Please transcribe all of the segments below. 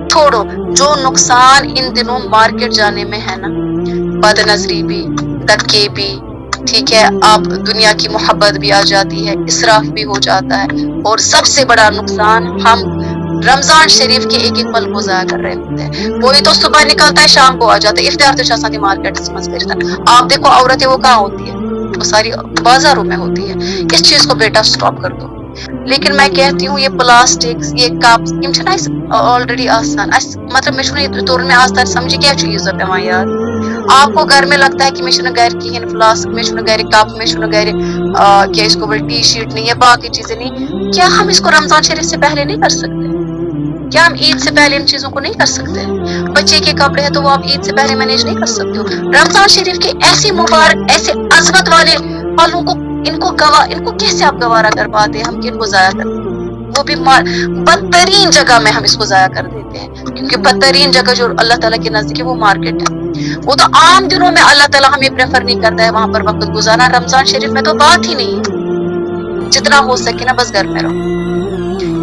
छोड़ो, जो नुकसान इन दिनों मार्केट जाने में है ना, बदनजरी भी, धक्के भी, ठीक है, आप दुनिया की मोहब्बत भी आ जाती है, इसराफ भी हो जाता है, और सबसे बड़ा नुकसान हम रमजान शरीफ के एक एक पल को जाया कर रहे होते हैं। कोई तो सुबह निकलता है शाम को आ जाता है, इफ्तार तो शादी मार्केट समझ कर, आप देखो औरतें वो कहाँ होती है, वो सारी बाजारों में होती है। इस चीज को बेटा स्टॉप कर दो। लेकिन मैं कहती हूँ ये प्लास्टिक, ये कप, यम छना ऑलरेडी आसान, मतलब मैं तोर में आसान समझी क्या चीज पे यार। आपको घर में लगता है कि मैं घर की फ्लास्क, मैं घर कप, मैं घर क्या इसको बोल टी शीट नहीं है, बाकी चीजें नहीं, क्या हम इसको रमजान शरीफ से पहले नहीं कर सकते? क्या हम ईद से पहले इन चीजों को नहीं कर सकते? बच्चे के कपड़े हैं तो वो आप ईद से पहले मैनेज नहीं कर सकते हो। रमजान शरीफ के ऐसे मुबारक, ऐसे अजमत वाले पलों को इनको कैसे आप गवारा कर पाते हैं? हम इनको जाया कर, वो भी बदतरीन जगह में हम इसको जाया कर देते हैं, क्योंकि बदतरीन जगह जो अल्लाह ताला के नजदीक है वो मार्केट है। वो तो आम दिनों में अल्लाह ताला हमें प्रेफर नहीं करता है वहां पर वक्त गुजारना, रमजान शरीफ में तो बात ही नहीं है। जितना हो सके ना बस घर में रहो।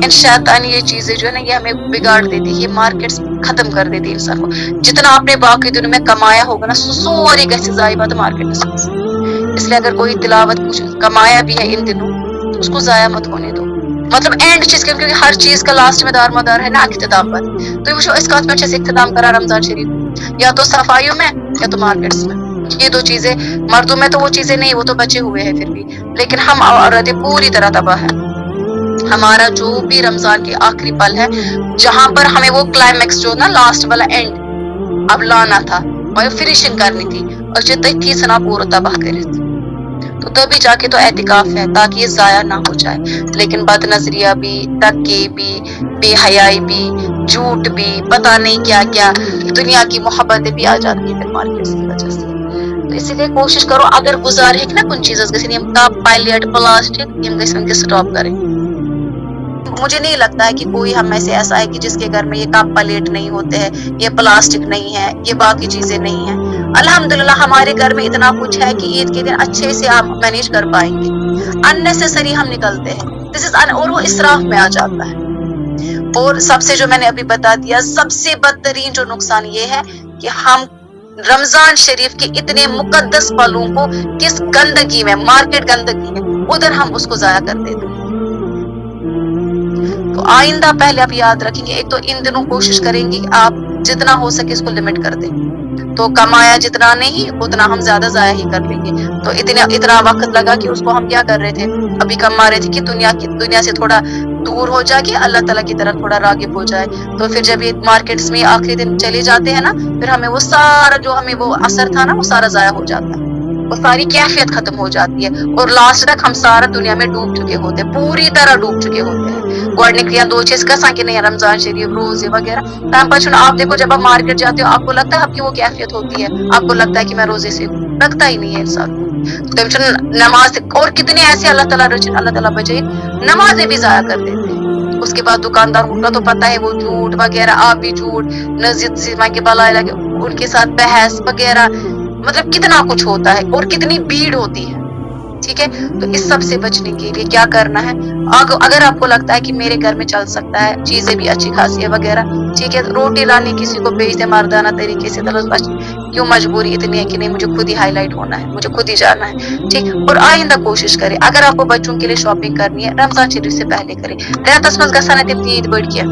इन शैतानी ये चीजें जो है ना ये हमें बिगाड़ देती है, ये मार्केट्स खत्म कर देती है इंसान को। जितना आपने बाकी दिनों में कमाया होगा ना सोरी कैसे जाई बात मार्केट में। इसलिए अगर कोई तिलावत कुछ कमाया भी है इन दिनों तो उसको जाया मत होने दो। मतलब एंड चीज, क्योंकि हर चीज का लास्ट में दार मदार है ना इख्तिताम पर। तो वो इसका अच्छे से इख्तिताम करा रमजान शरीफ, या तो सफाइयों में या तो मार्केट्स में। ये दो चीजें, मर्दों में तो वो चीजें नहीं, वो तो बचे हुए हैं फिर भी, लेकिन हम औरतें पूरी तरह तबाह है। हमारा जो भी रमजान के आखिरी पल है, जहां पर हमें वो क्लाइमेक्स जो ना लास्ट वाला एंड अब लाना था और फिनिशिंग करनी थी, और जितनी थी सना पूरा तबाह करे थे, तो तभी जाके तो एहतिकाफ है ताकि ये जाया ना हो जाए। लेकिन बदनजरिया भी, धक्के भी, बेहयाई भी, झूठ भी, पता नहीं क्या क्या दुनिया की मोहब्बतें भी आ जाती है फिर मार्केट की वजह से। तो इसीलिए कोशिश करो अगर गुजारे ना कुछ चीजें कप पायलट प्लास्टिक स्टॉप करें। मुझे नहीं लगता है कि कोई हम में से ऐसा है कि जिसके घर में ये कप प्लेट नहीं होते हैं, ये प्लास्टिक नहीं है, ये बाकी चीजें नहीं है। अल्हम्दुलिल्लाह हमारे घर में इतना कुछ है कि ईद के दिन अच्छे से आप मैनेज कर पाएंगे। अननेसेसरी हम निकलते हैं, दिस इज और वो इसराफ में आ जाता है। और सबसे जो मैंने अभी बता दिया, सबसे बदतरीन जो नुकसान ये है कि हम रमजान शरीफ के इतने मुकद्दस पलों को किस गंदगी में, मार्केट गंदगी में, उधर हम उसको जाया कर देते हैं। तो आइंदा पहले आप याद रखेंगे, एक तो इन दिनों कोशिश करेंगे कि आप जितना हो सके इसको लिमिट कर दें। तो कमाया जितना नहीं उतना हम ज्यादा जाया ही कर लेंगे। तो इतना वक्त लगा कि उसको हम क्या कर रहे थे, अभी कमा रहे थे कि दुनिया से थोड़ा दूर हो जाए, कि अल्लाह ताला की तरफ थोड़ा रागिब हो जाए। तो फिर जब ये मार्केट्स में आखिरी दिन चले जाते हैं ना, फिर हमें वो सारा जो हमें वो असर था ना वो सारा जाया हो जाता है, वो सारी कैफियत खत्म हो जाती है, और लास्ट तक हम सारा दुनिया में डूब चुके होते हैं, पूरी तरह डूब चुके होते हैं। गोडनिक दो चीज का साके नहीं, रमजान शरीफ, रोजे वगैरह टाइम पर आप देखो, जब आप मार्केट जाते हो आपको लगता है आपकी वो कैफियत होती है, आपको लगता है कि मैं रोजे से हूँ, लगता ही नहीं है इंसान को। तो नमाज, और कितने ऐसे अल्लाह ताला बचे नमाजें भी जाया कर देते हैं। उसके बाद दुकानदार उनका तो पता है वो झूठ वगैरह, आप भी झूठ, नजीद सीमा के बलाए लगे, उनके साथ बहस वगैरह, मतलब कितना कुछ होता है और कितनी भीड़ होती है। ठीक है, तो इस सब से बचने के लिए क्या करना है, अगर आपको लगता है कि मेरे घर में चल सकता है, चीजें भी अच्छी खासी है वगैरह, ठीक है, रोटी लानी किसी को भेज दे मर्दाना तरीके से, क्यों मजबूरी इतनी है कि नहीं मुझे खुद ही हाईलाइट होना है, मुझे खुद ही जाना है। ठीक, और आइंदा कोशिश करें अगर आपको बच्चों के लिए शॉपिंग करनी है रमजान शरीफ से पहले करें। ईद बढ़ गया,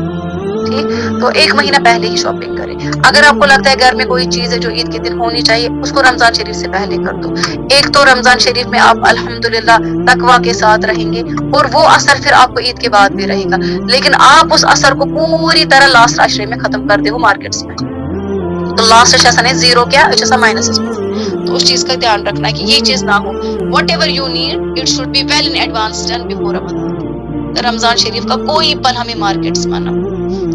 ठीक, तो 1 महीना पहले ही शॉपिंग करें। अगर आपको लगता है घर में कोई चीज है जो ईद के दिन होनी चाहिए, उसको रमजान शरीफ से पहले कर दो। एक तो रमजान शरीफ में आप अल्हम्दुलिल्लाह तकवा के साथ रहेंगे, और वो असर फिर आपको ईद के बाद भी रहेगा, लेकिन आप उस असर को पूरी तरह लास्ट आश्रय में खत्म कर दे हो मार्केट्स में। तो लास्ट ऐसा नहीं, जीरो क्या अच्छा माइनस, तो उस चीज का ध्यान रखना है कि ये चीज ना हो। Whatever you need it should be well in advance done before Ramzan. Ramzan Sharif का कोई पल हमें मार्केट्स में ना,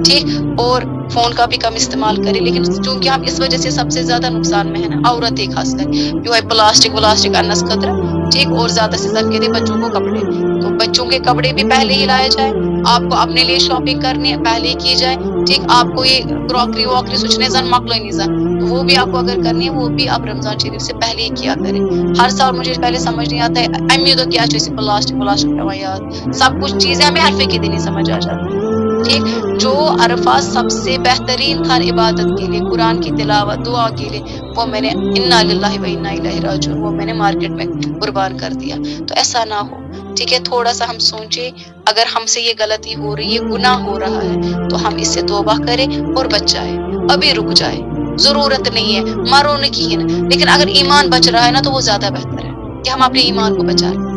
ठीक, और फोन का भी कम इस्तेमाल करें। लेकिन चूंकि हम इस वजह से सबसे ज्यादा नुकसान में है ना, औरतें खासकर जो है प्लास्टिक अन्नस खतरा, ٹھیک، اور زیادہ سے زیادہ کہتے ہیں بچوں کو کپڑے، تو بچوں کے کپڑے بھی پہلے ہی لائے جائے، آپ کو اپنے لیے شاپنگ کرنی ہے پہلے ہی کی جائے، ٹھیک، آپ کو یہ کراکری واکری سوچنے زن مکلو نہیں زن، تو وہ بھی آپ کو اگر کرنی ہے وہ بھی آپ رمضان شریف سے پہلے ہی کیا کریں۔ ہر سال مجھے پہلے سمجھ نہیں آتا ہے امی تو کیا چیز پلاسٹک یاد، سب کچھ چیزیں ہمیں عرفے کے دن ہی سمجھ آ جاتی ہے، ٹھیک۔ جو عرفہ سب سے بہترین تھا عبادت کے لیے، قرآن کی تلاوت، دعا کے لیے، وہ میں نے انا للہ و انا الیہ راجعون وہ میں نے مارکیٹ میں قربان کر دیا۔ تو ایسا نہ ہو، ٹھیک ہے، تھوڑا سا ہم سوچیں، اگر ہم سے یہ غلطی ہو رہی ہے، گناہ ہو رہا ہے، تو ہم اس سے توبہ کریں اور بچ جائے، ابھی رک جائے، ضرورت نہیں ہے مرو نہیں ہے، لیکن اگر ایمان بچ رہا ہے نا تو وہ زیادہ بہتر ہے کہ ہم اپنے ایمان کو بچا لیں،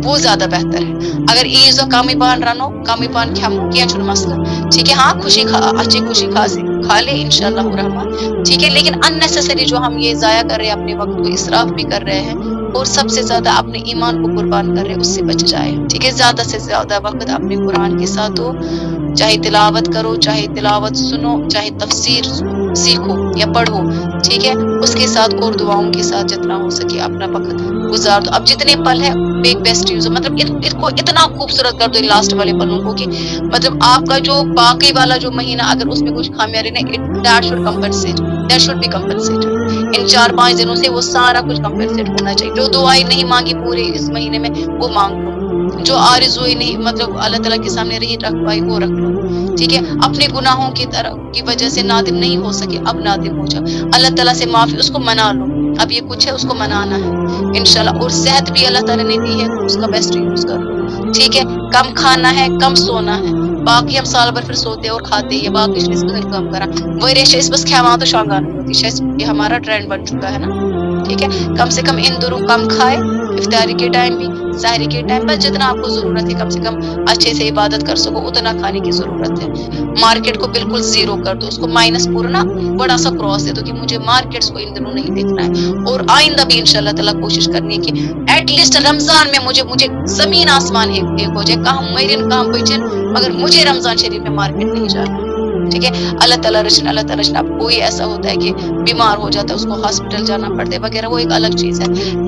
وہ زیادہ بہتر ہے۔ اگر عیز کمی پان رنو کمی پان کھمو کیا چھوڑ مسئلہ، ٹھیک ہے، ہاں خوشی اچھی خوشی خاصی کھا لے انشاءاللہ الرحمن، ٹھیک ہے، لیکن اننیسیسری جو ہم یہ ضائع کر رہے ہیں اپنے وقت کو اسراف بھی کر رہے ہیں اور سب سے زیادہ اپنے ایمان کو قربان کر رہے ہیں، اس سے بچ جائے، ٹھیک ہے۔ زیادہ سے زیادہ وقت اپنے قرآن کے ساتھ دو، چاہے تلاوت کرو، چاہے تلاوت سنو، چاہے تفسیر سیکھو یا پڑھو، ٹھیک ہے، اس کے ساتھ اور دعاؤں کے ساتھ جتنا ہو سکے اپنا وقت گزار دو۔ اب جتنے پل ہے بیسٹ یوز، مطلب اس کو اتنا خوبصورت کر دو لاسٹ والے پلوں کو کہ مطلب آپ کا جو باقی والا جو مہینہ اگر اس میں کچھ خامیاں رہی نا that should compensate, that should be compensated, ان 4-5 دنوں سے وہ سارا کچھ کمپنسیٹ ہونا چاہیے۔ جو دعائیں نہیں مانگی پورے اس مہینے میں وہ مانگ لو، جو آرزوئی نہیں مطلب اللہ تعالیٰ کے سامنے رہی رکھ پائی وہ رکھ لو، ٹھیک ہے۔ اپنے گناہوں کی وجہ سے نادم نہیں ہو سکے اب نادم ہو جاؤ، اللہ تعالیٰ سے معافی اس کو منا لو، اب یہ کچھ ہے اس کو منانا ہے انشاءاللہ، اور صحت بھی اللہ تعالیٰ نے دی ہے تو اس کا بیسٹ یوز کر لو، ٹھیک ہے۔ کم کھانا ہے، کم سونا ہے، باقی ہم سال بھر پھر سوتے اور کھاتے ہی باقی چیز کم کرا وریش بس کھیوا تو شانگان ہوتی یہ ہمارا ٹرینڈ بن چکا ہے نا، ٹھیک ہے۔ کم سے کم ان دنوں کم کھائے، افطاری کے ٹائم بھی سحری کے ٹائم پر جتنا آپ کو ضرورت ہے کم سے کم اچھے سے عبادت کر سکو اتنا کھانے کی ضرورت ہے۔ مارکیٹ کو بالکل زیرو کر دو، اس کو مائنس پورا نا بڑا سا کراس دے دو کہ مجھے مارکیٹس کو ان دنوں نہیں دیکھنا ہے، اور آئندہ بھی انشاءاللہ تعالیٰ کوشش کرنی ہے کہ ایٹ لیسٹ رمضان میں مجھے زمین آسمان ایک ہو جائے، کہاں مرین کہاں بچن مگر مجھے رمضان شریف میں مارکیٹ نہیں جانا، ٹھیک ہے۔ اللہ تعالیٰ رچن اللہ تعالیٰ رچن، اب کوئی ایسا ہوتا ہے کہ بیمار ہو جاتا ہے اس کو ہاسپٹل جانا پڑتا ہے وغیرہ وہ ایک الگ چیز ہے،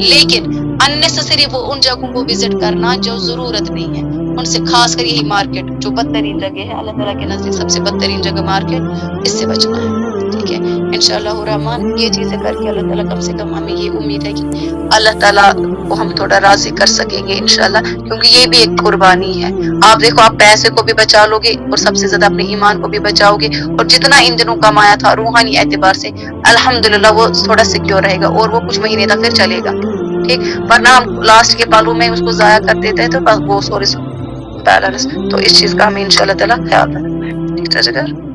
لیکن اننیسیسری وہ ان جگہوں کو وزٹ کرنا جو ضرورت نہیں ہے، ان سے خاص کر یہی مارکیٹ جو بدترین جگہ ہے اللہ تعالیٰ کے نزدیک سب سے بدترین جگہ مارکیٹ، اس سے بچنا ہے، ٹھیک ہے۔ انشاءاللہ الرحمن یہ چیزیں کر کے اللہ تعالیٰ کم سے کم ہمیں یہ امید ہے کہ اللہ تعالیٰ کو ہم تھوڑا راضی کر سکیں گے انشاءاللہ، کیونکہ یہ بھی ایک قربانی ہے۔ آپ دیکھو آپ پیسے کو بھی بچا لو گے اور سب سے زیادہ اپنے ایمان کو بھی بچاؤ گے، اور جتنا ان دنوں کمایا تھا روحانی اعتبار سے الحمدللہ وہ تھوڑا سیکیور رہے گا اور وہ کچھ مہینے تک پھر چلے گا، ٹھیک۔ ورنہ ہم لاسٹ کے پالوں میں اس کو ضائع کر دیتے ہیں تو بس وہ بیلنس، تو اس چیز کا ہمیں انشاءاللہ تعالیٰ خیال رکھنا ہے، ٹھیک ہے۔